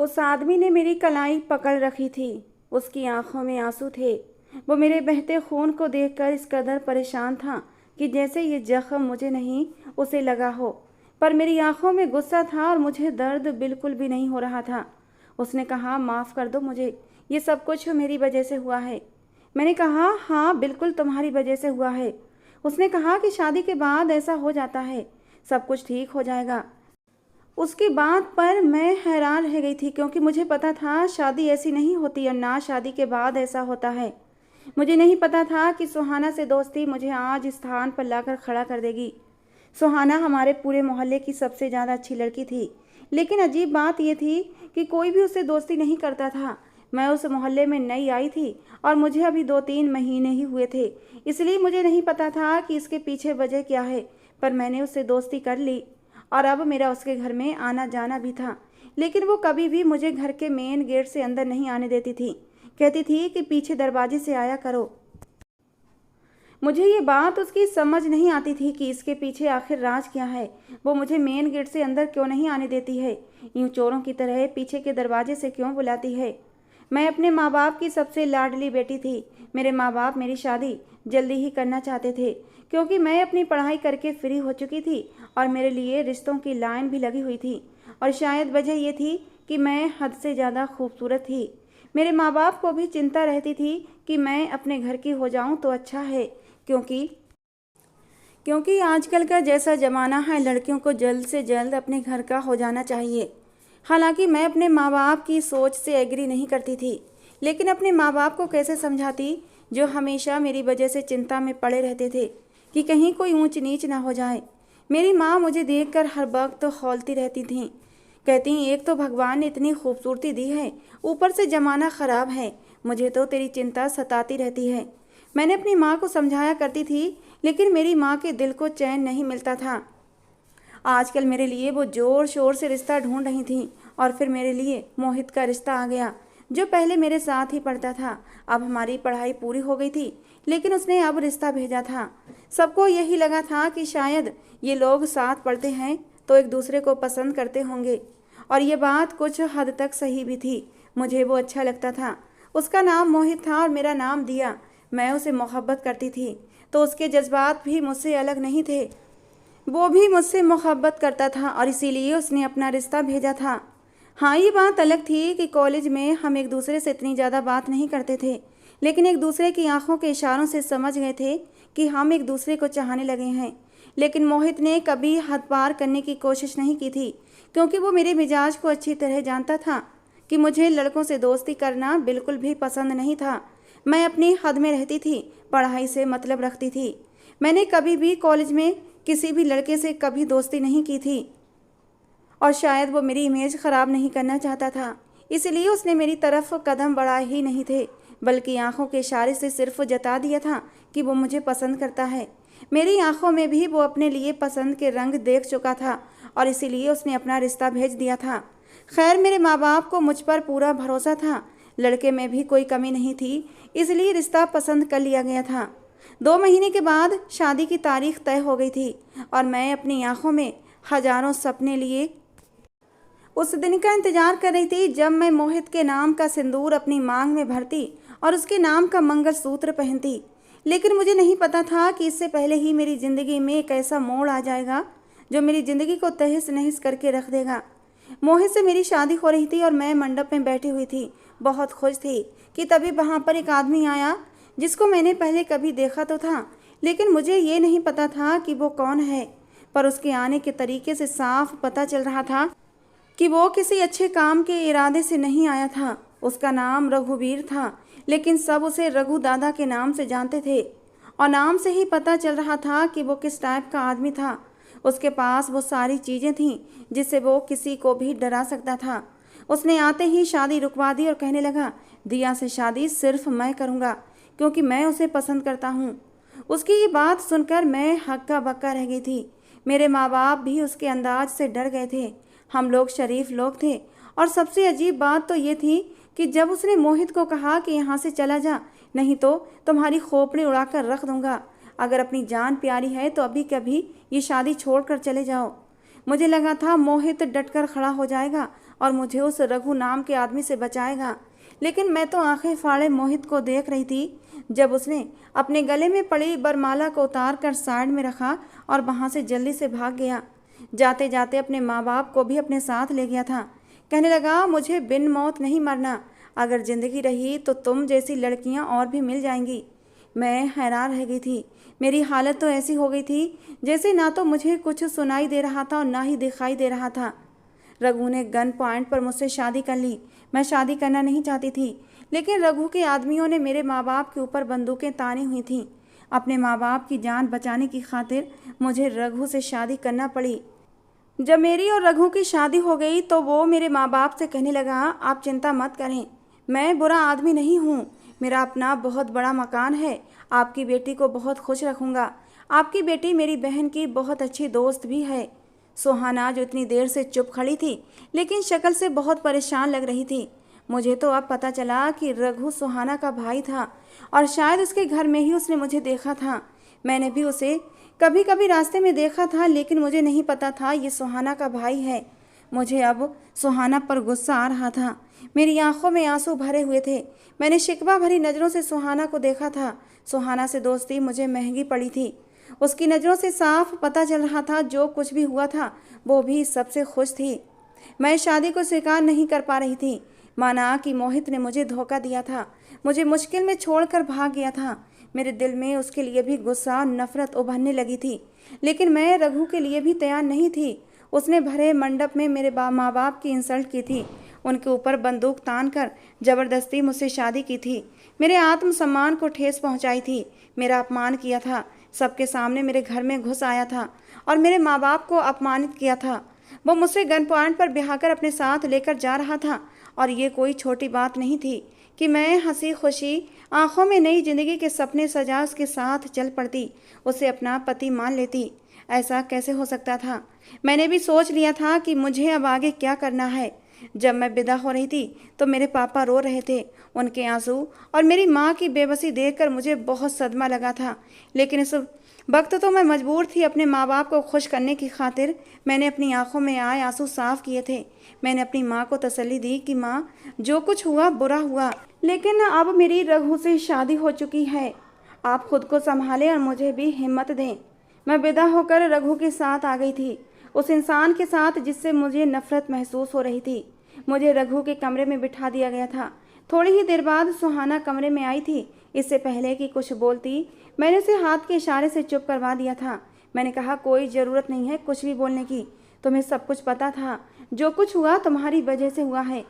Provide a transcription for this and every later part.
उस आदमी ने मेरी कलाई पकड़ रखी थी। उसकी आंखों में आंसू थे। वो मेरे बहते खून को देखकर इस कदर परेशान था कि जैसे ये जख्म मुझे नहीं उसे लगा हो। पर मेरी आंखों में गुस्सा था और मुझे दर्द बिल्कुल भी नहीं हो रहा था। उसने कहा, माफ़ कर दो मुझे, ये सब कुछ मेरी वजह से हुआ है। मैंने कहा, हाँ बिल्कुल तुम्हारी वजह से हुआ है। उसने कहा कि शादी के बाद ऐसा हो जाता है, सब कुछ ठीक हो जाएगा। उसकी बात पर मैं हैरान रह गई थी, क्योंकि मुझे पता था शादी ऐसी नहीं होती और ना शादी के बाद ऐसा होता है। मुझे नहीं पता था कि सुहाना से दोस्ती मुझे आज इस स्थान पर लाकर खड़ा कर देगी। सुहाना हमारे पूरे मोहल्ले की सबसे ज़्यादा अच्छी लड़की थी, लेकिन अजीब बात यह थी कि कोई भी उससे दोस्ती नहीं करता था। मैं उस मोहल्ले में नई आई थी और मुझे अभी 2-3 महीने ही हुए थे, इसलिए मुझे नहीं पता था कि इसके पीछे वजह क्या है। पर मैंने उससे दोस्ती कर ली और अब मेरा उसके घर में आना जाना भी था। लेकिन वो कभी भी मुझे घर के मेन गेट से अंदर नहीं आने देती थी। कहती थी कि पीछे दरवाजे से आया करो। मुझे ये बात उसकी समझ नहीं आती थी कि इसके पीछे आखिर राज क्या है। वो मुझे मेन गेट से अंदर क्यों नहीं आने देती है, यूं चोरों की तरह पीछे के दरवाजे से क्यों बुलाती है। मैं अपने माँ बाप की सबसे लाडली बेटी थी। मेरे माँ बाप मेरी शादी जल्दी ही करना चाहते थे, क्योंकि मैं अपनी पढ़ाई करके फ्री हो चुकी थी और मेरे लिए रिश्तों की लाइन भी लगी हुई थी। और शायद वजह यह थी कि मैं हद से ज़्यादा खूबसूरत थी। मेरे माँ बाप को भी चिंता रहती थी कि मैं अपने घर की हो जाऊं तो अच्छा है, क्योंकि क्योंकि आजकल का जैसा ज़माना है, लड़कियों को जल्द से जल्द अपने घर का हो जाना चाहिए। हालांकि मैं अपने माँ बाप की सोच से एग्री नहीं करती थी, लेकिन अपने माँ बाप को कैसे समझाती, जो हमेशा मेरी वजह से चिंता में पड़े रहते थे कि कहीं कोई ऊंच नीच ना हो जाए। मेरी माँ मुझे देखकर हर वक्त खौलती रहती थीं। कहती, एक तो भगवान ने इतनी खूबसूरती दी है, ऊपर से ज़माना ख़राब है, मुझे तो तेरी चिंता सताती रहती है। मैंने अपनी माँ को समझाया करती थी, लेकिन मेरी माँ के दिल को चैन नहीं मिलता था। आजकल मेरे लिए वो ज़ोर शोर से रिश्ता ढूंढ रही थी और फिर मेरे लिए मोहित का रिश्ता आ गया, जो पहले मेरे साथ ही पढ़ता था। अब हमारी पढ़ाई पूरी हो गई थी, लेकिन उसने अब रिश्ता भेजा था। सबको यही लगा था कि शायद ये लोग साथ पढ़ते हैं तो एक दूसरे को पसंद करते होंगे, और ये बात कुछ हद तक सही भी थी। मुझे वो अच्छा लगता था। उसका नाम मोहित था और मेरा नाम दिया। मैं उसे मोहब्बत करती थी, तो उसके जज्बात भी मुझसे अलग नहीं थे। वो भी मुझसे मोहब्बत करता था और इसीलिए उसने अपना रिश्ता भेजा था। हाँ, ये बात अलग थी कि कॉलेज में हम एक दूसरे से इतनी ज़्यादा बात नहीं करते थे, लेकिन एक दूसरे की आंखों के इशारों से समझ गए थे कि हम एक दूसरे को चाहने लगे हैं। लेकिन मोहित ने कभी हद पार करने की कोशिश नहीं की थी, क्योंकि वो मेरे मिजाज को अच्छी तरह जानता था कि मुझे लड़कों से दोस्ती करना बिल्कुल भी पसंद नहीं था। मैं अपनी हद में रहती थी, पढ़ाई से मतलब रखती थी। मैंने कभी भी कॉलेज में किसी भी लड़के से कभी दोस्ती नहीं की थी, और शायद वो मेरी इमेज ख़राब नहीं करना चाहता था, इसलिए उसने मेरी तरफ कदम बढ़ाए ही नहीं थे, बल्कि आंखों के इशारे से सिर्फ जता दिया था कि वो मुझे पसंद करता है। मेरी आंखों में भी वो अपने लिए पसंद के रंग देख चुका था और इसीलिए उसने अपना रिश्ता भेज दिया था। खैर, मेरे माँ बाप को मुझ पर पूरा भरोसा था, लड़के में भी कोई कमी नहीं थी, इसलिए रिश्ता पसंद कर लिया गया था। 2 महीने के बाद शादी की तारीख तय हो गई थी और मैं अपनी आंखों में हजारों सपने लिए उस दिन का इंतजार कर रही थी जब मैं मोहित के नाम का सिंदूर अपनी मांग में भरती और उसके नाम का मंगलसूत्र पहनती। लेकिन मुझे नहीं पता था कि इससे पहले ही मेरी ज़िंदगी में एक ऐसा मोड़ आ जाएगा जो मेरी ज़िंदगी को तहस नहस करके रख देगा। मोहित से मेरी शादी हो रही थी और मैं मंडप में बैठी हुई थी, बहुत खुश थी कि तभी वहाँ पर एक आदमी आया जिसको मैंने पहले कभी देखा तो था, लेकिन मुझे ये नहीं पता था कि वो कौन है। पर उसके आने के तरीके से साफ पता चल रहा था कि वो किसी अच्छे काम के इरादे से नहीं आया था। उसका नाम रघुवीर था, लेकिन सब उसे रघु दादा के नाम से जानते थे, और नाम से ही पता चल रहा था कि वो किस टाइप का आदमी था। उसके पास वो सारी चीज़ें थीं जिससे वो किसी को भी डरा सकता था। उसने आते ही शादी रुकवा दी और कहने लगा, दिया से शादी सिर्फ मैं करूँगा, क्योंकि मैं उसे पसंद करता हूँ। उसकी ये बात सुनकर मैं हक्का बक्का रह गई थी। मेरे माँ बाप भी उसके अंदाज से डर गए थे। हम लोग शरीफ लोग थे, और सबसे अजीब बात तो ये थी कि जब उसने मोहित को कहा कि यहाँ से चला जा, नहीं तो तुम्हारी खोपड़ी उड़ाकर रख दूंगा, अगर अपनी जान प्यारी है तो अभी कभी ये शादी छोड़कर चले जाओ। मुझे लगा था मोहित डटकर खड़ा हो जाएगा और मुझे उस रघु नाम के आदमी से बचाएगा। लेकिन मैं तो आंखें फाड़े मोहित को देख रही थी जब उसने अपने गले में पड़ी वरमाला को उतार कर साइड में रखा और वहाँ से जल्दी से भाग गया। जाते जाते अपने माँ बाप को भी अपने साथ ले गया था। कहने लगा, मुझे बिन मौत नहीं मरना, अगर ज़िंदगी रही तो तुम जैसी लड़कियाँ और भी मिल जाएंगी। मैं हैरान रह गई थी। मेरी हालत तो ऐसी हो गई थी जैसे ना तो मुझे कुछ सुनाई दे रहा था और ना ही दिखाई दे रहा था। रघु ने गन पॉइंट पर मुझसे शादी कर ली। मैं शादी करना नहीं चाहती थी, लेकिन रघु के आदमियों ने मेरे माँ बाप के ऊपर बंदूकें तानी हुई थीं। अपने माँ बाप की जान बचाने की खातिर मुझे रघु से शादी करना पड़ी। जब मेरी और रघु की शादी हो गई तो वो मेरे माँ बाप से कहने लगा, आप चिंता मत करें, मैं बुरा आदमी नहीं हूँ, मेरा अपना बहुत बड़ा मकान है, आपकी बेटी को बहुत खुश रखूँगा। आपकी बेटी मेरी बहन की बहुत अच्छी दोस्त भी है। सुहाना जो इतनी देर से चुप खड़ी थी लेकिन शक्ल से बहुत परेशान लग रही थी। मुझे तो अब पता चला कि रघु सुहाना का भाई था और शायद उसके घर में ही उसने मुझे देखा था। मैंने भी उसे कभी कभी रास्ते में देखा था, लेकिन मुझे नहीं पता था ये सुहाना का भाई है। मुझे अब सुहाना पर गुस्सा आ रहा था। मेरी आंखों में आंसू भरे हुए थे। मैंने शिकवा भरी नज़रों से सुहाना को देखा था। सुहाना से दोस्ती मुझे महंगी पड़ी थी। उसकी नज़रों से साफ पता चल रहा था जो कुछ भी हुआ था वो भी सबसे खुश थी। मैं शादी को स्वीकार नहीं कर पा रही थी। माना कि मोहित ने मुझे धोखा दिया था, मुझे मुश्किल में छोड़कर भाग गया था। मेरे दिल में उसके लिए भी गुस्सा और नफरत उभरने लगी थी, लेकिन मैं रघु के लिए भी तैयार नहीं थी। उसने भरे मंडप में मेरे माँ बाप की इंसल्ट की थी, उनके ऊपर बंदूक तान कर जबरदस्ती मुझसे शादी की थी, मेरे आत्मसम्मान को ठेस पहुंचाई थी, मेरा अपमान किया था, सबके सामने मेरे घर में घुस आया था और मेरे माँ बाप को अपमानित किया था। वो मुझसे गन पॉइंट पर बिहाकर अपने साथ लेकर जा रहा था और ये कोई छोटी बात नहीं थी कि मैं हंसी खुशी आंखों में नई जिंदगी के सपने सजा उसके साथ चल पड़ती, उसे अपना पति मान लेती। ऐसा कैसे हो सकता था? मैंने भी सोच लिया था कि मुझे अब आगे क्या करना है। जब मैं विदा हो रही थी तो मेरे पापा रो रहे थे। उनके आंसू और मेरी माँ की बेबसी देखकर मुझे बहुत सदमा लगा था, लेकिन इस वक्त तो मैं मजबूर थी अपने माँ बाप को खुश करने की खातिर। मैंने अपनी आंखों में आए आंसू साफ किए थे। मैंने अपनी माँ को तसल्ली दी कि माँ, जो कुछ हुआ बुरा हुआ, लेकिन अब मेरी रघु से शादी हो चुकी है। आप खुद को संभालें और मुझे भी हिम्मत दें। मैं विदा होकर रघु के साथ आ गई थी, उस इंसान के साथ जिससे मुझे नफरत महसूस हो रही थी। मुझे रघु के कमरे में बिठा दिया गया था। थोड़ी ही देर बाद सुहाना कमरे में आई थी। इससे पहले कि कुछ बोलती मैंने उसे हाथ के इशारे से चुप करवा दिया था। मैंने कहा, कोई ज़रूरत नहीं है कुछ भी बोलने की, तुम्हें सब कुछ पता था, जो कुछ हुआ तुम्हारी वजह से हुआ है।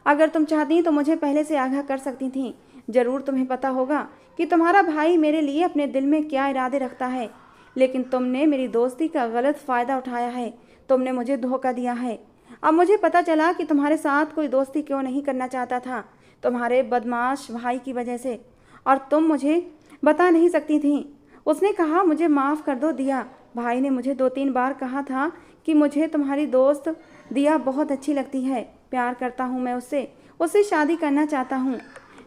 अगर तुम चाहती तो मुझे पहले से आगाह कर सकती थी। ज़रूर तुम्हें पता होगा कि तुम्हारा भाई मेरे लिए अपने दिल में क्या इरादे रखता है, लेकिन तुमने मेरी दोस्ती का गलत फ़ायदा उठाया है, तुमने मुझे धोखा दिया है। अब मुझे पता चला कि तुम्हारे साथ कोई दोस्ती क्यों नहीं करना चाहता था, तुम्हारे बदमाश भाई की वजह से, और तुम मुझे बता नहीं सकती थी। उसने कहा, मुझे माफ़ कर दो दिया। भाई ने मुझे 2-3 बार कहा था कि मुझे तुम्हारी दोस्त दिया बहुत अच्छी लगती है, प्यार करता हूँ मैं उससे शादी करना चाहता हूँ।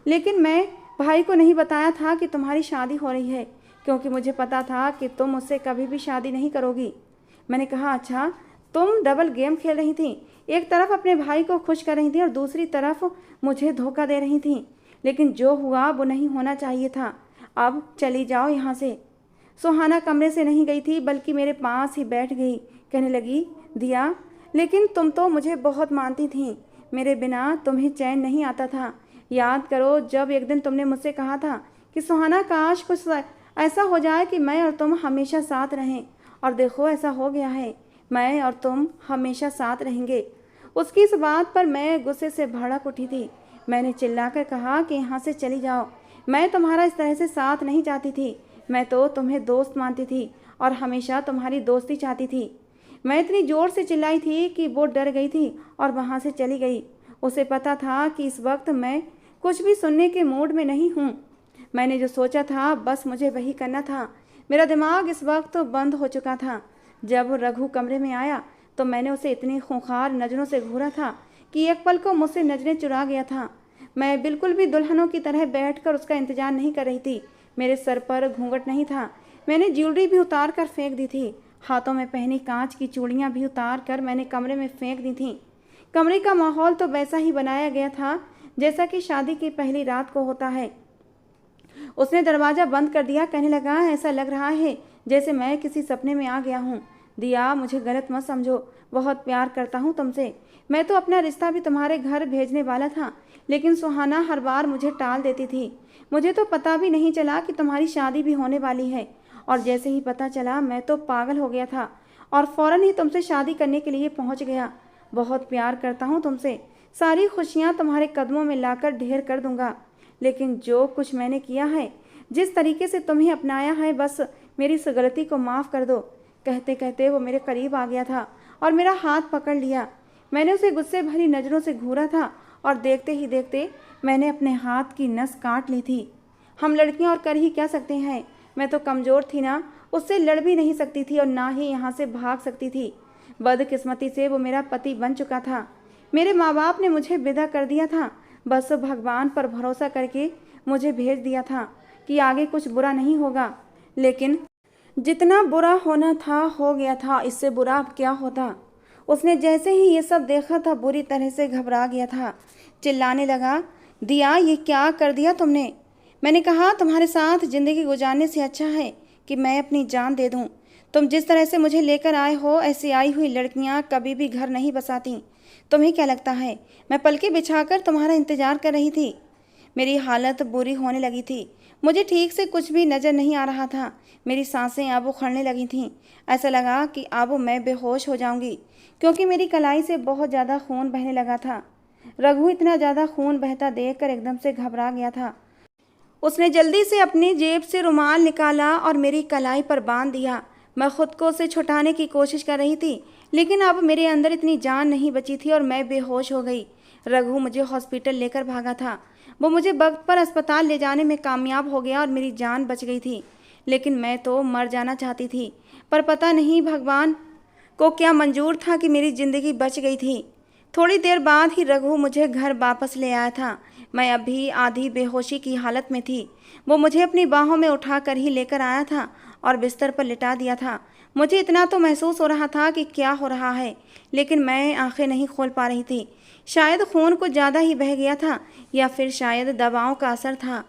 लेकिन मैं भाई को नहीं बताया था कि तुम्हारी शादी हो रही है, क्योंकि मुझे पता था कि तुम मुझसे कभी भी शादी नहीं करोगी। मैंने कहा, अच्छा, तुम डबल गेम खेल रही थी, एक तरफ अपने भाई को खुश कर रही थी और दूसरी तरफ मुझे धोखा दे रही थी। लेकिन जो हुआ वो नहीं होना चाहिए था। अब चली जाओ यहाँ से। सुहाना कमरे से नहीं गई थी, बल्कि मेरे पास ही बैठ गई। कहने लगी, दिया, लेकिन तुम तो मुझे बहुत मानती थी, मेरे बिना तुम्हें चैन नहीं आता था। याद करो जब एक दिन तुमने मुझसे कहा था कि सुहाना, काश कुछ ऐसा हो जाए कि मैं और तुम हमेशा साथ रहें, और देखो ऐसा हो गया है, मैं और तुम हमेशा साथ रहेंगे। उसकी इस बात पर मैं गुस्से से भड़क उठी थी। मैंने चिल्लाकर कहा कि यहाँ से चली जाओ। मैं तुम्हारा इस तरह से साथ नहीं चाहती थी, मैं तो तुम्हें दोस्त मानती थी और हमेशा तुम्हारी दोस्ती चाहती थी। मैं इतनी ज़ोर से चिल्लाई थी कि वो डर गई थी और वहाँ से चली गई। उसे पता था कि इस वक्त मैं कुछ भी सुनने के मूड में नहीं हूँ। मैंने जो सोचा था बस मुझे वही करना था। मेरा दिमाग इस वक्त बंद हो चुका था। जब रघु कमरे में आया तो मैंने उसे इतनी खूंखार नज़रों से घूरा था कि एक पल को मुझसे नज़रें चुरा गया था। मैं बिल्कुल भी दुल्हनों की तरह बैठकर उसका इंतजार नहीं कर रही थी। मेरे सर पर घूंघट नहीं था। मैंने ज्वेलरी भी उतार कर फेंक दी थी। हाथों में पहनी कांच की चूड़ियाँ भी उतार कर मैंने कमरे में फेंक दी थीं। कमरे का माहौल तो वैसा ही बनाया गया था जैसा कि शादी की पहली रात को होता है। उसने दरवाज़ा बंद कर दिया, कहने लगा, ऐसा लग रहा है जैसे मैं किसी सपने में आ गया हूँ। दिया, मुझे गलत मत समझो, बहुत प्यार करता हूँ तुमसे। मैं तो अपना रिश्ता भी तुम्हारे घर भेजने वाला था, लेकिन सुहाना हर बार मुझे टाल देती थी। मुझे तो पता भी नहीं चला कि तुम्हारी शादी भी होने वाली है, और जैसे ही पता चला मैं तो पागल हो गया था और फ़ौरन ही तुमसे शादी करने के लिए पहुँच गया। बहुत प्यार करता हूँ तुमसे, सारी खुशियाँ तुम्हारे कदमों में लाकर ढेर कर दूँगा। लेकिन जो कुछ मैंने किया है, जिस तरीके से तुम्हें अपनाया है, बस मेरी इस गलती को माफ़ कर दो। कहते कहते वो मेरे करीब आ गया था और मेरा हाथ पकड़ लिया। मैंने उसे गुस्से भरी नज़रों से घूरा था और देखते ही देखते मैंने अपने हाथ की नस काट ली थी। हम लड़कियां और कर ही क्या सकते हैं। मैं तो कमज़ोर थी ना, उससे लड़ भी नहीं सकती थी और ना ही यहाँ से भाग सकती थी। बदकिस्मती से वो मेरा पति बन चुका था। मेरे माँ बाप ने मुझे विदा कर दिया था, बस भगवान पर भरोसा करके मुझे भेज दिया था कि आगे कुछ बुरा नहीं होगा। लेकिन जितना बुरा होना था हो गया था, इससे बुरा अब क्या होता। उसने जैसे ही ये सब देखा था बुरी तरह से घबरा गया था। चिल्लाने लगा, दिया, ये क्या कर दिया तुमने? मैंने कहा, तुम्हारे साथ ज़िंदगी गुजारने से अच्छा है कि मैं अपनी जान दे दूं। तुम जिस तरह से मुझे लेकर आए हो, ऐसी आई हुई लड़कियां कभी भी घर नहीं बसाती। तुम्हें क्या लगता है मैं पलके बिछाकर तुम्हारा इंतज़ार कर रही थी? मेरी हालत बुरी होने लगी थी। मुझे ठीक से कुछ भी नज़र नहीं आ रहा था। मेरी सांसें अब उखड़ने लगी थीं। ऐसा लगा कि अब मैं बेहोश हो जाऊंगी, क्योंकि मेरी कलाई से बहुत ज़्यादा खून बहने लगा था। रघु इतना ज़्यादा खून बहता देखकर एकदम से घबरा गया था। उसने जल्दी से अपनी जेब से रुमाल निकाला और मेरी कलाई पर बांध दिया। मैं खुद को उसे छुटाने की कोशिश कर रही थी, लेकिन अब मेरे अंदर इतनी जान नहीं बची थी और मैं बेहोश हो गई। रघु मुझे हॉस्पिटल लेकर भागा था। वो मुझे वक्त पर अस्पताल ले जाने में कामयाब हो गया और मेरी जान बच गई थी। लेकिन मैं तो मर जाना चाहती थी, पर पता नहीं भगवान को क्या मंजूर था कि मेरी ज़िंदगी बच गई थी। थोड़ी देर बाद ही रघु मुझे घर वापस ले आया था। मैं अभी आधी बेहोशी की हालत में थी। वो मुझे अपनी बाहों में उठाकर ही लेकर आया था और बिस्तर पर लिटा दिया था। मुझे इतना तो महसूस हो रहा था कि क्या हो रहा है, लेकिन मैं आंखें नहीं खोल पा रही थी। शायद खून कुछ ज़्यादा ही बह गया था, या फिर शायद दवाओं का असर था।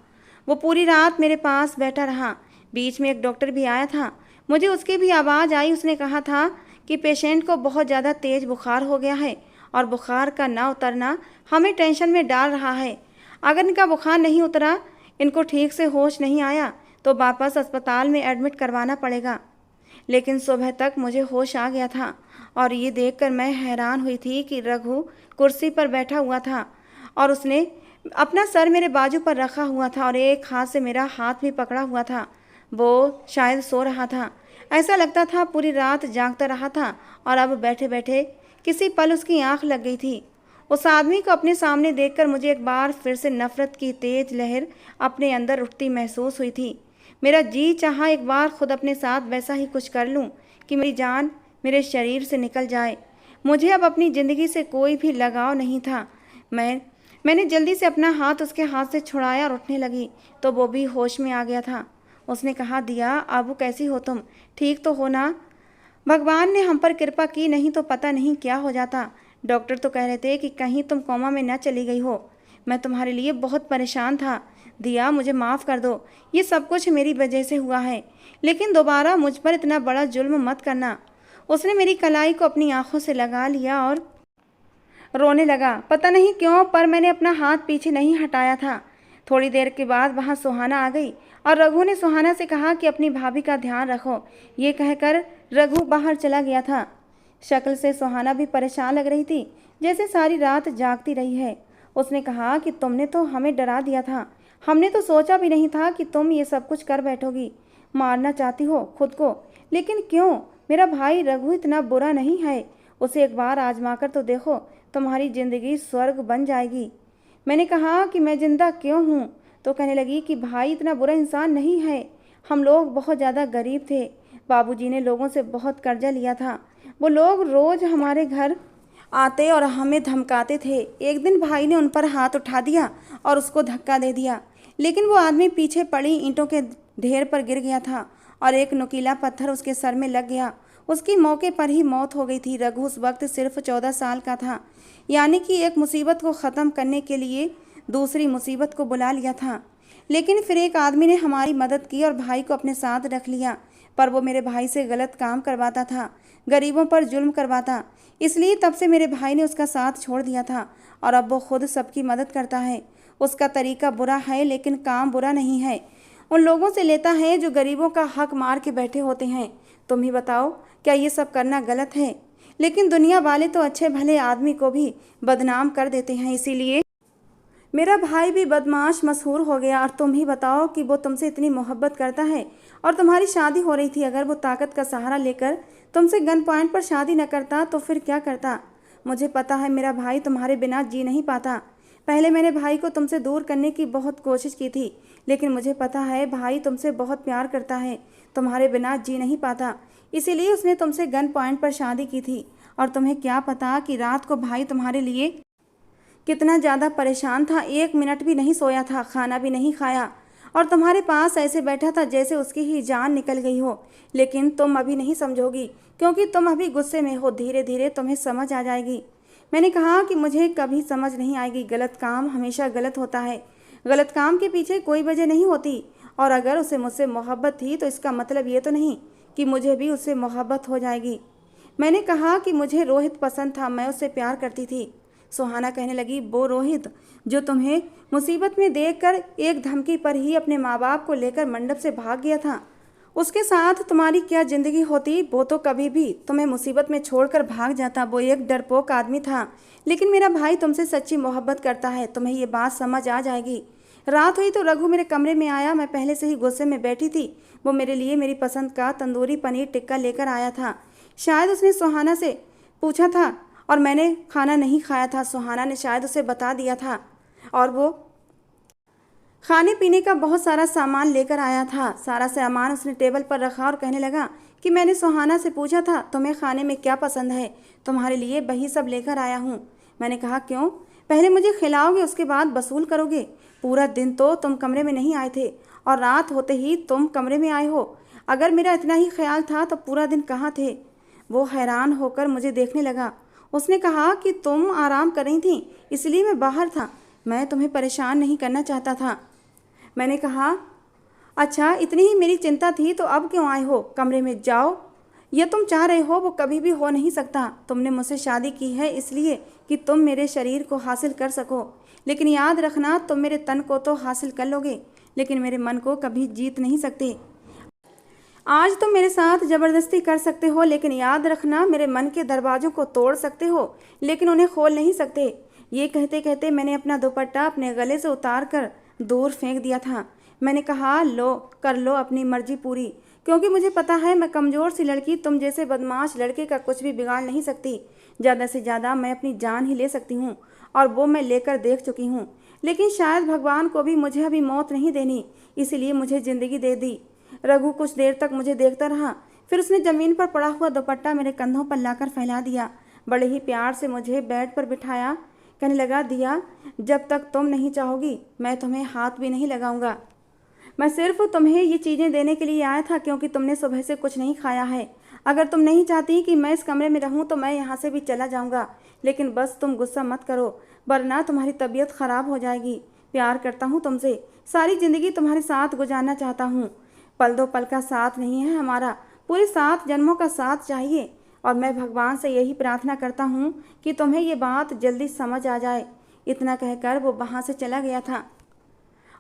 वो पूरी रात मेरे पास बैठा रहा। बीच में एक डॉक्टर भी आया था। मुझे उसकी भी आवाज़ आई। उसने कहा था कि पेशेंट को बहुत ज़्यादा तेज़ बुखार हो गया है और बुखार का ना उतरना हमें टेंशन में डाल रहा है। अगर इनका बुखार नहीं उतरा, इनको ठीक से होश नहीं आया, तो वापस अस्पताल में एडमिट करवाना पड़ेगा। लेकिन सुबह तक मुझे होश आ गया था और ये देखकर मैं हैरान हुई थी कि रघु कुर्सी पर बैठा हुआ था और उसने अपना सर मेरे बाजू पर रखा हुआ था और एक हाथ से मेरा हाथ भी पकड़ा हुआ था। वो शायद सो रहा था। ऐसा लगता था पूरी रात जागता रहा था और अब बैठे बैठे किसी पल उसकी आंख लग गई थी। उस आदमी को अपने सामने देखकर मुझे एक बार फिर से नफरत की तेज लहर अपने अंदर उठती महसूस हुई थी। मेरा जी चाहा एक बार खुद अपने साथ वैसा ही कुछ कर लूं कि मेरी जान मेरे शरीर से निकल जाए। मुझे अब अपनी ज़िंदगी से कोई भी लगाव नहीं था। मैंने जल्दी से अपना हाथ उसके हाथ से छुड़ाया और उठने लगी तो वो भी होश में आ गया था। उसने कहा, दिया, अब कैसी हो तुम? ठीक तो हो ना? भगवान ने हम पर कृपा की, नहीं तो पता नहीं क्या हो जाता। डॉक्टर तो कह रहे थे कि कहीं तुम कोमा में न चली गई हो। मैं तुम्हारे लिए बहुत परेशान था। दिया, मुझे माफ़ कर दो, ये सब कुछ मेरी वजह से हुआ है, लेकिन दोबारा मुझ पर इतना बड़ा जुल्म मत करना। उसने मेरी कलाई को अपनी आंखों से लगा लिया और रोने लगा। पता नहीं क्यों, पर मैंने अपना हाथ पीछे नहीं हटाया था। थोड़ी देर के बाद वहाँ सुहाना आ गई और रघु ने सुहाना से कहा कि अपनी भाभी का ध्यान रखो। ये कहकर रघु बाहर चला गया था। शक्ल से सुहाना भी परेशान लग रही थी, जैसे सारी रात जागती रही है। उसने कहा कि तुमने तो हमें डरा दिया था। हमने तो सोचा भी नहीं था कि तुम ये सब कुछ कर बैठोगी। मारना चाहती हो खुद को, लेकिन क्यों? मेरा भाई रघु इतना बुरा नहीं है। उसे एक बार आजमा कर तो देखो, तुम्हारी ज़िंदगी स्वर्ग बन जाएगी। मैंने कहा कि मैं जिंदा क्यों हूँ, तो कहने लगी कि भाई इतना बुरा इंसान नहीं है। हम लोग बहुत ज़्यादा गरीब थे। बाबूजी ने लोगों से बहुत कर्जा लिया था। वो लोग रोज़ हमारे घर आते और हमें धमकाते थे। एक दिन भाई ने उन पर हाथ उठा दिया और उसको धक्का दे दिया, लेकिन वो आदमी पीछे पड़ी ईंटों के ढेर पर गिर गया था और एक नुकीला पत्थर उसके सर में लग गया। उसकी मौके पर ही मौत हो गई थी। रघु उस वक्त सिर्फ 14 साल का था, यानी कि एक मुसीबत को ख़त्म करने के लिए दूसरी मुसीबत को बुला लिया था। लेकिन फिर एक आदमी ने हमारी मदद की और भाई को अपने साथ रख लिया, पर वो मेरे भाई से गलत काम करवाता था, गरीबों पर जुल्म करवाता। इसलिए तब से मेरे भाई ने उसका साथ छोड़ दिया था और अब वो खुद सबकी मदद करता है। उसका तरीका बुरा है लेकिन काम बुरा नहीं है। उन लोगों से लेता है जो गरीबों का हक मार के बैठे होते हैं। तुम ही बताओ, क्या ये सब करना गलत है? लेकिन दुनिया वाले तो अच्छे भले आदमी को भी बदनाम कर देते हैं। इसीलिए मेरा भाई भी बदमाश मशहूर हो गया। और तुम ही बताओ कि वो तुमसे इतनी मोहब्बत करता है और तुम्हारी शादी हो रही थी। अगर वो ताकत का सहारा लेकर तुमसे गन पॉइंट पर शादी न करता तो फिर क्या करता? मुझे पता है मेरा भाई तुम्हारे बिना जी नहीं पाता। पहले मैंने भाई को तुमसे दूर करने की बहुत कोशिश की थी, लेकिन मुझे पता है भाई तुमसे बहुत प्यार करता है, तुम्हारे बिना जी नहीं पाता। इसीलिए उसने तुमसे गन पॉइंट पर शादी की थी। और तुम्हें क्या पता कि रात को भाई तुम्हारे लिए कितना ज़्यादा परेशान था। 1 मिनट भी नहीं सोया था, खाना भी नहीं खाया और तुम्हारे पास ऐसे बैठा था जैसे उसकी ही जान निकल गई हो। लेकिन तुम अभी नहीं समझोगी, क्योंकि तुम अभी गुस्से में हो। धीरे धीरे तुम्हें समझ आ जाएगी। मैंने कहा कि मुझे कभी समझ नहीं आएगी। गलत काम हमेशा गलत होता है, गलत काम के पीछे कोई वजह नहीं होती। और अगर उसे मुझसे मोहब्बत थी तो इसका मतलब ये तो नहीं कि मुझे भी उससे मोहब्बत हो जाएगी। मैंने कहा कि मुझे रोहित पसंद था, मैं उससे प्यार करती थी। सुहाना कहने लगी, वो रोहित जो तुम्हें मुसीबत में देखकर एक धमकी पर ही अपने माँ बाप को लेकर मंडप से भाग गया था, उसके साथ तुम्हारी क्या ज़िंदगी होती? वो तो कभी भी तुम्हें मुसीबत में छोड़कर भाग जाता। वो एक डरपोक आदमी था। लेकिन मेरा भाई तुमसे सच्ची मोहब्बत करता है, तुम्हें ये बात समझ आ जाएगी। रात हुई तो रघु मेरे कमरे में आया। मैं पहले से ही गुस्से में बैठी थी। वो मेरे लिए मेरी पसंद का तंदूरी पनीर टिक्का लेकर आया था। शायद उसने सुहाना से पूछा था और मैंने खाना नहीं खाया था। सुहाना ने शायद उसे बता दिया था और वो खाने पीने का बहुत सारा सामान लेकर आया था। सारा सामान उसने टेबल पर रखा और कहने लगा कि मैंने सुहाना से पूछा था तुम्हें खाने में क्या पसंद है, तुम्हारे लिए वही सब लेकर आया हूँ। मैंने कहा क्यों? पहले मुझे खिलाओगे, उसके बाद वसूल करोगे। पूरा दिन तो तुम कमरे में नहीं आए थे और रात होते ही तुम कमरे में आए हो। अगर मेरा इतना ही ख्याल था तो पूरा दिन कहाँ थे? वो हैरान होकर मुझे देखने लगा। उसने कहा कि तुम आराम कर रही थी, इसलिए मैं बाहर था। मैं तुम्हें परेशान नहीं करना चाहता था। मैंने कहा अच्छा, इतनी ही मेरी चिंता थी तो अब क्यों आए हो? कमरे में जाओ। ये तुम चाह रहे हो वो कभी भी हो नहीं सकता। तुमने मुझसे शादी की है इसलिए कि तुम मेरे शरीर को हासिल कर सको, लेकिन याद रखना तुम मेरे तन को तो हासिल कर लोगे लेकिन मेरे मन को कभी जीत नहीं सकते। आज तुम मेरे साथ ज़बरदस्ती कर सकते हो, लेकिन याद रखना मेरे मन के दरवाज़ों को तोड़ सकते हो लेकिन उन्हें खोल नहीं सकते। ये कहते कहते मैंने अपना दुपट्टा अपने गले से उतार कर दूर फेंक दिया था। मैंने कहा लो, कर लो अपनी मर्जी पूरी, क्योंकि मुझे पता है मैं कमज़ोर सी लड़की तुम जैसे बदमाश लड़के का कुछ भी बिगाड़ नहीं सकती। ज़्यादा से ज़्यादा मैं अपनी जान ही ले सकती हूँ और वो मैं लेकर देख चुकी हूँ। लेकिन शायद भगवान को भी मुझे अभी मौत नहीं देनी, इसीलिए मुझे ज़िंदगी दे दी। रघु कुछ देर तक मुझे देखता रहा, फिर उसने ज़मीन पर पड़ा हुआ दुपट्टा मेरे कंधों पर लाकर फैला दिया। बड़े ही प्यार से मुझे बेड पर बिठाया। कहने लगा, दिया, जब तक तुम नहीं चाहोगी मैं तुम्हें हाथ भी नहीं लगाऊंगा। मैं सिर्फ तुम्हें ये चीज़ें देने के लिए आया था क्योंकि तुमने सुबह से कुछ नहीं खाया है। अगर तुम नहीं चाहती कि मैं इस कमरे में रहूं तो मैं यहाँ से भी चला जाऊंगा, लेकिन बस तुम गुस्सा मत करो वरना तुम्हारी तबीयत ख़राब हो जाएगी। प्यार करता हूँ तुमसे, सारी ज़िंदगी तुम्हारे साथ गुजारना चाहता हूँ। पल दो पल का साथ नहीं है हमारा, पूरे 7 जन्मों का साथ चाहिए। और मैं भगवान से यही प्रार्थना करता हूँ कि तुम्हें ये बात जल्दी समझ आ जाए। इतना कहकर वो वहाँ से चला गया था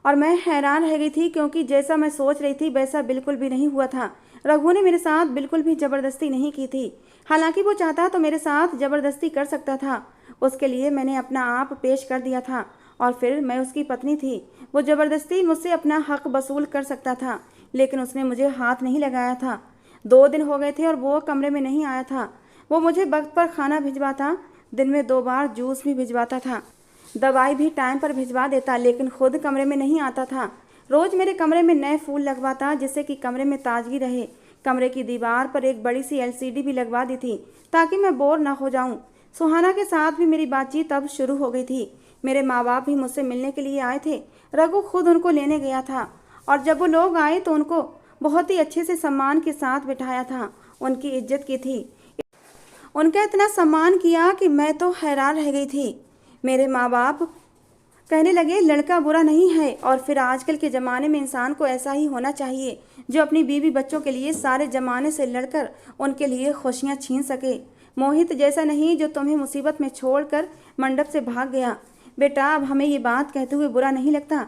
और मैं हैरान रह गई थी, क्योंकि जैसा मैं सोच रही थी वैसा बिल्कुल भी नहीं हुआ था। रघु ने मेरे साथ बिल्कुल भी ज़बरदस्ती नहीं की थी। हालांकि वो चाहता तो मेरे साथ ज़बरदस्ती कर सकता था, उसके लिए मैंने अपना आप पेश कर दिया था और फिर मैं उसकी पत्नी थी। वो ज़बरदस्ती मुझसे अपना हक वसूल कर सकता था, लेकिन उसने मुझे हाथ नहीं लगाया था। 2 दिन हो गए थे और वो कमरे में नहीं आया था। वो मुझे वक्त पर खाना भिजवाता, दिन में 2 बार जूस भी भिजवाता था, दवाई भी टाइम पर भिजवा देता, लेकिन खुद कमरे में नहीं आता था। रोज़ मेरे कमरे में नए फूल लगवाता जिससे कि कमरे में ताजगी रहे। कमरे की दीवार पर एक बड़ी सी LCD भी लगवा दी थी ताकि मैं बोर ना हो जाऊं। सुहाना के साथ भी मेरी बातचीत अब शुरू हो गई थी। मेरे माँ बाप भी मुझसे मिलने के लिए आए थे। रघु खुद उनको लेने गया था और जब वो लोग आए तो उनको बहुत ही अच्छे से सम्मान के साथ बिठाया था उनकी इज्जत की थी। उनका इतना सम्मान किया कि मैं तो हैरान रह गई थी। मेरे माँ बाप कहने लगे लड़का बुरा नहीं है, और फिर आजकल के ज़माने में इंसान को ऐसा ही होना चाहिए जो अपनी बीवी बच्चों के लिए सारे ज़माने से लड़कर उनके लिए खुशियाँ छीन सके। मोहित जैसा नहीं जो तुम्हें मुसीबत में छोड़कर मंडप से भाग गया। बेटा, अब हमें ये बात कहते हुए बुरा नहीं लगता,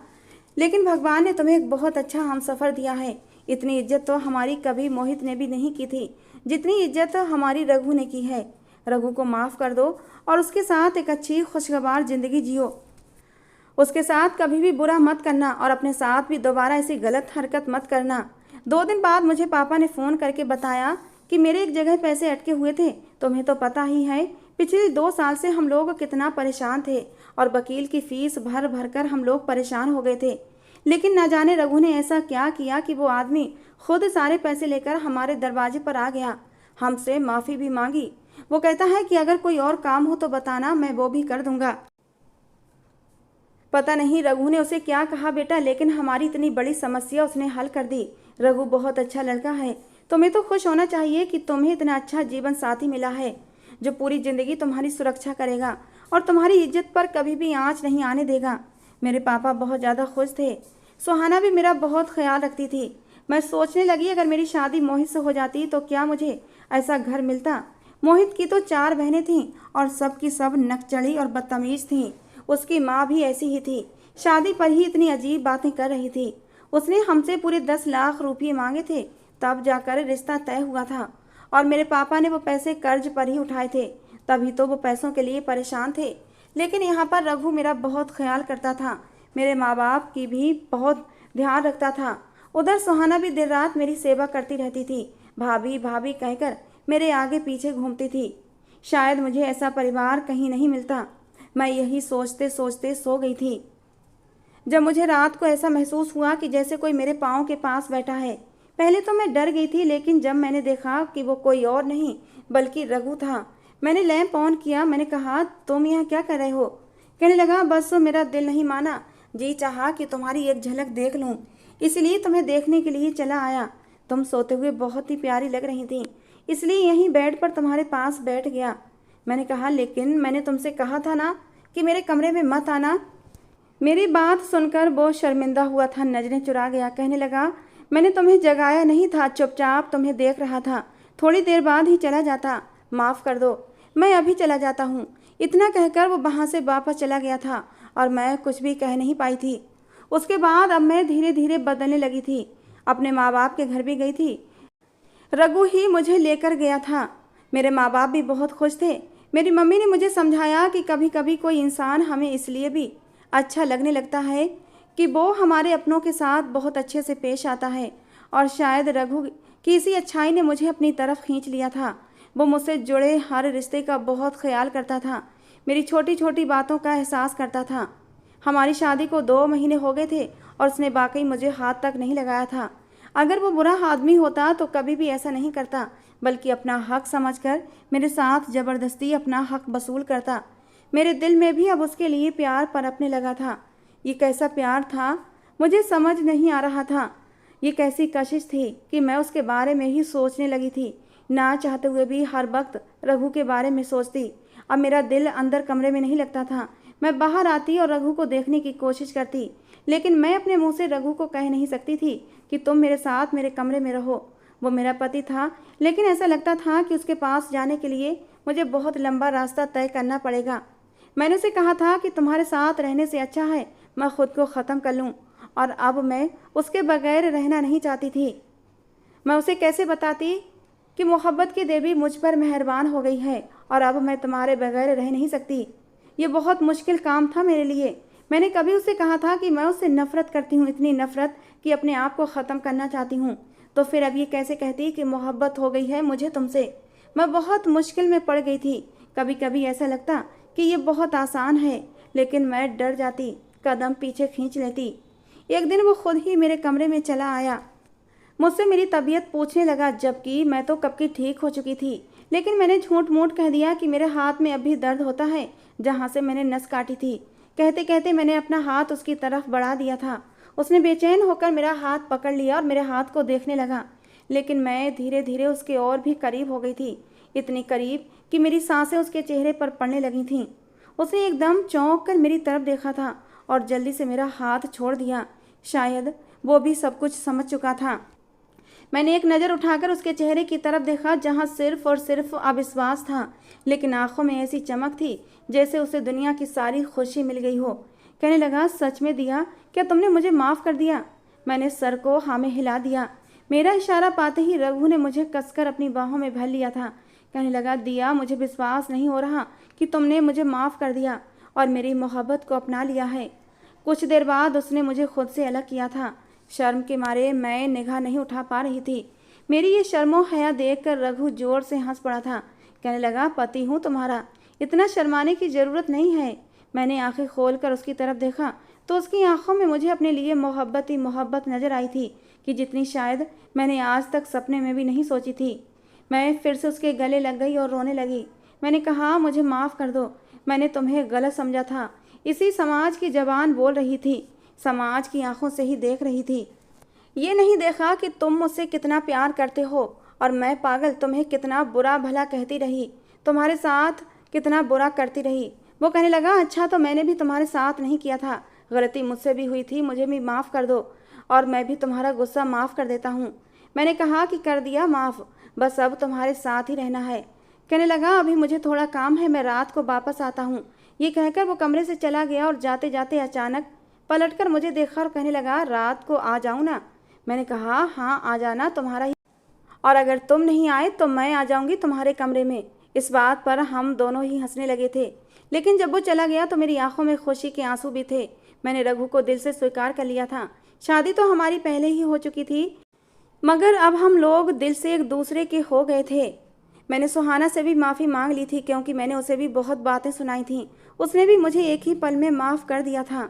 लेकिन भगवान ने तुम्हें एक बहुत अच्छा हमसफ़र दिया है। इतनी इज्जत तो हमारी कभी मोहित ने भी नहीं की थी जितनी इज्जत हमारी रघु ने की है। रघु को माफ़ कर दो और उसके साथ एक अच्छी खुशगवार ज़िंदगी जियो। उसके साथ कभी भी बुरा मत करना और अपने साथ भी दोबारा ऐसी गलत हरकत मत करना। 2 दिन बाद मुझे पापा ने फ़ोन करके बताया कि मेरे एक जगह पैसे अटके हुए थे। तुम्हें तो पता ही है पिछले 2 साल से हम लोग कितना परेशान थे और वकील की फ़ीस भर भर कर हम लोग परेशान हो गए थे। लेकिन न जाने रघु ने ऐसा क्या किया कि वो आदमी खुद सारे पैसे लेकर हमारे दरवाजे पर आ गया। हमसे माफ़ी भी मांगी। वो कहता है कि अगर कोई और काम हो तो बताना, मैं वो भी कर दूंगा। पता नहीं रघु ने उसे क्या कहा बेटा, लेकिन हमारी इतनी बड़ी समस्या उसने हल कर दी। रघु बहुत अच्छा लड़का है। तुम्हें तो खुश होना चाहिए कि तुम्हें इतना अच्छा जीवन साथी मिला है जो पूरी ज़िंदगी तुम्हारी सुरक्षा करेगा और तुम्हारी इज्जत पर कभी भी आँच नहीं आने देगा। मेरे पापा बहुत ज़्यादा खुश थे। सुहाना भी मेरा बहुत ख्याल रखती थी। मैं सोचने लगी अगर मेरी शादी मोहित से हो जाती तो क्या मुझे ऐसा घर मिलता। मोहित की तो 4 बहनें थीं और सब की सब नकचढ़ी और बदतमीज़ थीं। उसकी माँ भी ऐसी ही थी। शादी पर ही इतनी अजीब बातें कर रही थी। उसने हमसे पूरे 10 लाख रुपये मांगे थे, तब जाकर रिश्ता तय हुआ था, और मेरे पापा ने वो पैसे कर्ज पर ही उठाए थे। तभी तो वो पैसों के लिए परेशान थे। लेकिन यहाँ पर रघु मेरा बहुत ख्याल करता था, मेरे माँ बाप की भी बहुत ध्यान रखता था। उधर सुहाना भी देर रात मेरी सेवा करती रहती थी। भाभी भाभी कहकर मेरे आगे पीछे घूमती थी। शायद मुझे ऐसा परिवार कहीं नहीं मिलता। मैं यही सोचते सोचते सो गई थी जब मुझे रात को ऐसा महसूस हुआ कि जैसे कोई मेरे पाँव के पास बैठा है। पहले तो मैं डर गई थी, लेकिन जब मैंने देखा कि वो कोई और नहीं बल्कि रघु था, मैंने लैंप ऑन किया। मैंने कहा, तुम यहाँ क्या कर रहे हो? कहने लगा, बस मेरा दिल नहीं माना, जी चाहा कि तुम्हारी एक झलक देख लूँ, इसलिए तुम्हें देखने के लिए चला आया। तुम सोते हुए बहुत ही प्यारी लग रही थी, इसलिए यहीं बेड पर तुम्हारे पास बैठ गया। मैंने कहा, लेकिन मैंने तुमसे कहा था ना कि मेरे कमरे में मत आना। मेरी बात सुनकर वो शर्मिंदा हुआ था, नजरें चुरा गया। कहने लगा, मैंने तुम्हें जगाया नहीं था, चुपचाप तुम्हें देख रहा था, थोड़ी देर बाद ही चला जाता। माफ़ कर दो, मैं अभी चला जाता हूँ। इतना कहकर वो वहाँ से वापस चला गया था और मैं कुछ भी कह नहीं पाई थी। उसके बाद अब मैं धीरे धीरे बदलने लगी थी। अपने माँ बाप के घर भी गई थी। रघु ही मुझे लेकर गया था। मेरे माँ बाप भी बहुत खुश थे। मेरी मम्मी ने मुझे समझाया कि कभी कभी कोई इंसान हमें इसलिए भी अच्छा लगने लगता है कि वो हमारे अपनों के साथ बहुत अच्छे से पेश आता है, और शायद रघु की इसी अच्छाई ने मुझे अपनी तरफ खींच लिया था। वो मुझसे जुड़े हर रिश्ते का बहुत ख्याल करता था, मेरी छोटी छोटी बातों का एहसास करता था। हमारी शादी को 2 महीने हो गए थे और उसने वाकई मुझे हाथ तक नहीं लगाया था। अगर वो बुरा आदमी होता तो कभी भी ऐसा नहीं करता, बल्कि अपना हक समझकर मेरे साथ ज़बरदस्ती अपना हक वसूल करता। मेरे दिल में भी अब उसके लिए प्यार पनपने लगा था। ये कैसा प्यार था मुझे समझ नहीं आ रहा था। ये कैसी कशिश थी कि मैं उसके बारे में ही सोचने लगी थी, ना चाहते हुए भी हर वक्त रघु के बारे में सोचती। अब मेरा दिल अंदर कमरे में नहीं लगता था। मैं बाहर आती और रघु को देखने की कोशिश करती, लेकिन मैं अपने मुंह से रघु को कह नहीं सकती थी कि तुम मेरे साथ मेरे कमरे में रहो। वो मेरा पति था, लेकिन ऐसा लगता था कि उसके पास जाने के लिए मुझे बहुत लंबा रास्ता तय करना पड़ेगा। मैंने उसे कहा था कि तुम्हारे साथ रहने से अच्छा है मैं खुद को ख़त्म कर लूँ, और अब मैं उसके बगैर रहना नहीं चाहती थी। मैं उसे कैसे बताती कि मोहब्बत की देवी मुझ पर मेहरबान हो गई है और अब मैं तुम्हारे बगैर रह नहीं सकती। ये बहुत मुश्किल काम था मेरे लिए। मैंने कभी उसे कहा था कि मैं उससे नफ़रत करती हूँ, इतनी नफ़रत कि अपने आप को ख़त्म करना चाहती हूँ। तो फिर अब ये कैसे कहती कि मोहब्बत हो गई है मुझे तुमसे। मैं बहुत मुश्किल में पड़ गई थी। कभी कभी ऐसा लगता कि ये बहुत आसान है, लेकिन मैं डर जाती, कदम पीछे खींच लेती। एक दिन वो खुद ही मेरे कमरे में चला आया, मुझसे मेरी तबीयत पूछने लगा, जबकि मैं तो कब की ठीक हो चुकी थी। लेकिन मैंने झूठ मूठ कह दिया कि मेरे हाथ में अभी दर्द होता है जहाँ से मैंने नस काटी थी। कहते कहते मैंने अपना हाथ उसकी तरफ बढ़ा दिया था। उसने बेचैन होकर मेरा हाथ पकड़ लिया और मेरे हाथ को देखने लगा, लेकिन मैं धीरे धीरे उसके और भी करीब हो गई थी, इतनी करीब कि मेरी सांसें उसके चेहरे पर पड़ने लगी थीं। उसने एकदम चौंक कर मेरी तरफ देखा था और जल्दी से मेरा हाथ छोड़ दिया। शायद वो भी सब कुछ समझ चुका था। मैंने एक नज़र उठाकर उसके चेहरे की तरफ देखा, जहाँ सिर्फ और सिर्फ अविश्वास था, लेकिन आंखों में ऐसी चमक थी जैसे उसे दुनिया की सारी खुशी मिल गई हो। कहने लगा, सच में दिया, क्या तुमने मुझे माफ़ कर दिया? मैंने सर को हाँ में हिला दिया। मेरा इशारा पाते ही रघु ने मुझे कसकर अपनी बाहों में भर लिया था। कहने लगा, दिया, मुझे विश्वास नहीं हो रहा कि तुमने मुझे माफ़ कर दिया और मेरी मोहब्बत को अपना लिया है। कुछ देर बाद उसने मुझे खुद से अलग किया था। शर्म के मारे मैं निगाह नहीं उठा पा रही थी। मेरी ये शर्मो हया देखकर रघु जोर से हंस पड़ा था। कहने लगा, पति हूँ तुम्हारा, इतना शर्माने की ज़रूरत नहीं है। मैंने आंखें खोलकर उसकी तरफ देखा तो उसकी आंखों में मुझे अपने लिए मोहब्बत ही मोहब्बत नजर आई थी कि जितनी शायद मैंने आज तक सपने में भी नहीं सोची थी। मैं फिर से उसके गले लग गई और रोने लगी। मैंने कहा, मुझे माफ़ कर दो, मैंने तुम्हें गलत समझा था। इसी समाज की जबान बोल रही थी, समाज की आंखों से ही देख रही थी। ये नहीं देखा कि तुम मुझसे कितना प्यार करते हो और मैं पागल तुम्हें कितना बुरा भला कहती रही, तुम्हारे साथ कितना बुरा करती रही। वो कहने लगा, अच्छा तो मैंने भी तुम्हारे साथ नहीं किया था, गलती मुझसे भी हुई थी, मुझे भी माफ़ कर दो और मैं भी तुम्हारा गुस्सा माफ़ कर देता हूँ। मैंने कहा कि कर दिया माफ़, बस अब तुम्हारे साथ ही रहना है। कहने लगा, अभी मुझे थोड़ा काम है, मैं रात को वापस आता हूँ। ये कहकर वो कमरे से चला गया और जाते जाते अचानक पलटकर मुझे देखा और कहने लगा, रात को आ जाऊँ ना? मैंने कहा, हाँ आ जाना, तुम्हारा ही, और अगर तुम नहीं आए तो मैं आ जाऊंगी तुम्हारे कमरे में। इस बात पर हम दोनों ही हंसने लगे थे, लेकिन जब वो चला गया तो मेरी आंखों में खुशी के आंसू भी थे। मैंने रघु को दिल से स्वीकार कर लिया था। शादी तो हमारी पहले ही हो चुकी थी, मगर अब हम लोग दिल से एक दूसरे के हो गए थे। मैंने सुहाना से भी माफ़ी मांग ली थी, क्योंकि मैंने उसे भी बहुत बातें सुनाई थीं। उसने भी मुझे एक ही पल में माफ़ कर दिया था।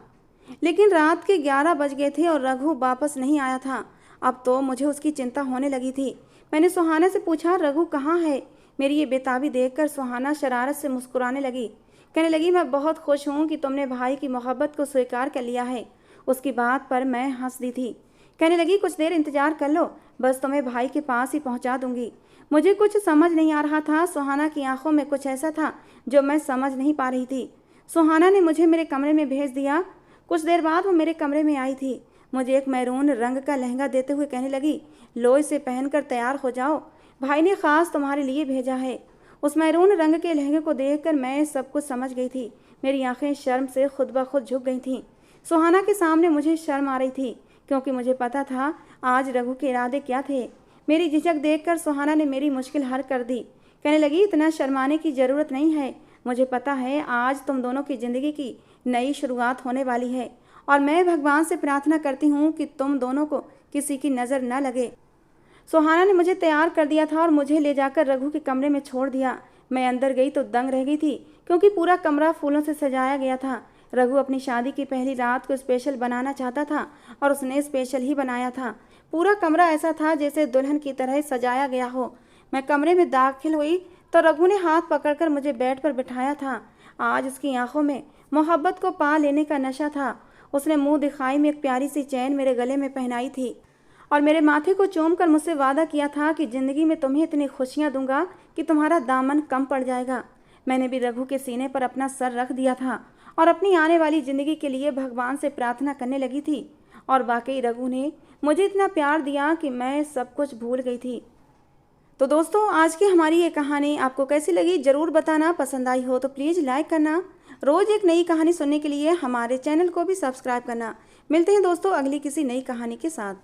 लेकिन रात के 11 बज गए थे और रघु वापस नहीं आया था। अब तो मुझे उसकी चिंता होने लगी थी। मैंने सुहाना से पूछा, रघु कहाँ है? मेरी ये बेताबी देखकर सुहाना शरारत से मुस्कुराने लगी। कहने लगी, मैं बहुत खुश हूँ कि तुमने भाई की मोहब्बत को स्वीकार कर लिया है। उसकी बात पर मैं हंस दी थी। कहने लगी, कुछ देर इंतजार कर लो, बस तुम्हें भाई के पास ही पहुँचा दूंगी। मुझे कुछ समझ नहीं आ रहा था। सुहाना की आंखों में कुछ ऐसा था जो मैं समझ नहीं पा रही थी। सुहाना ने मुझे मेरे कमरे में भेज दिया। कुछ देर बाद वो मेरे कमरे में आई थी। मुझे एक मैरून रंग का लहंगा देते हुए कहने लगी, लो इसे पहनकर तैयार हो जाओ, भाई ने खास तुम्हारे लिए भेजा है। उस मैरून रंग के लहंगे को देखकर मैं सब कुछ समझ गई थी। मेरी आंखें शर्म से खुद ब खुद झुक गई थीं। सुहाना के सामने मुझे शर्म आ रही थी, क्योंकि मुझे पता था आज रघु के इरादे क्या थे। मेरी झिझक देखकर सुहाना ने मेरी मुश्किल हल कर दी। कहने लगी, इतना शर्माने की ज़रूरत नहीं है, मुझे पता है आज तुम दोनों की ज़िंदगी की नई शुरुआत होने वाली है और मैं भगवान से प्रार्थना करती हूँ कि तुम दोनों को किसी की नज़र न लगे। सुहाना ने मुझे तैयार कर दिया था और मुझे ले जाकर रघु के कमरे में छोड़ दिया। मैं अंदर गई तो दंग रह गई थी, क्योंकि पूरा कमरा फूलों से सजाया गया था। रघु अपनी शादी की पहली रात को स्पेशल बनाना चाहता था और उसने स्पेशल ही बनाया था। पूरा कमरा ऐसा था जैसे दुल्हन की तरह सजाया गया हो। मैं कमरे में दाखिल हुई तो रघु ने हाथ पकड़कर मुझे बेड पर बिठाया था। आज उसकी आंखों में मोहब्बत को पा लेने का नशा था। उसने मुंह दिखाई में एक प्यारी सी चैन मेरे गले में पहनाई थी और मेरे माथे को चूमकर मुझसे वादा किया था कि ज़िंदगी में तुम्हें इतनी खुशियाँ दूंगा कि तुम्हारा दामन कम पड़ जाएगा। मैंने भी रघु के सीने पर अपना सर रख दिया था और अपनी आने वाली ज़िंदगी के लिए भगवान से प्रार्थना करने लगी थी। और वाकई रघु ने मुझे इतना प्यार दिया कि मैं सब कुछ भूल गई थी। तो दोस्तों, आज की हमारी ये कहानी आपको कैसी लगी ज़रूर बताना। पसंद आई हो तो प्लीज़ लाइक करना। रोज़ एक नई कहानी सुनने के लिए हमारे चैनल को भी सब्सक्राइब करना। मिलते हैं दोस्तों अगली किसी नई कहानी के साथ।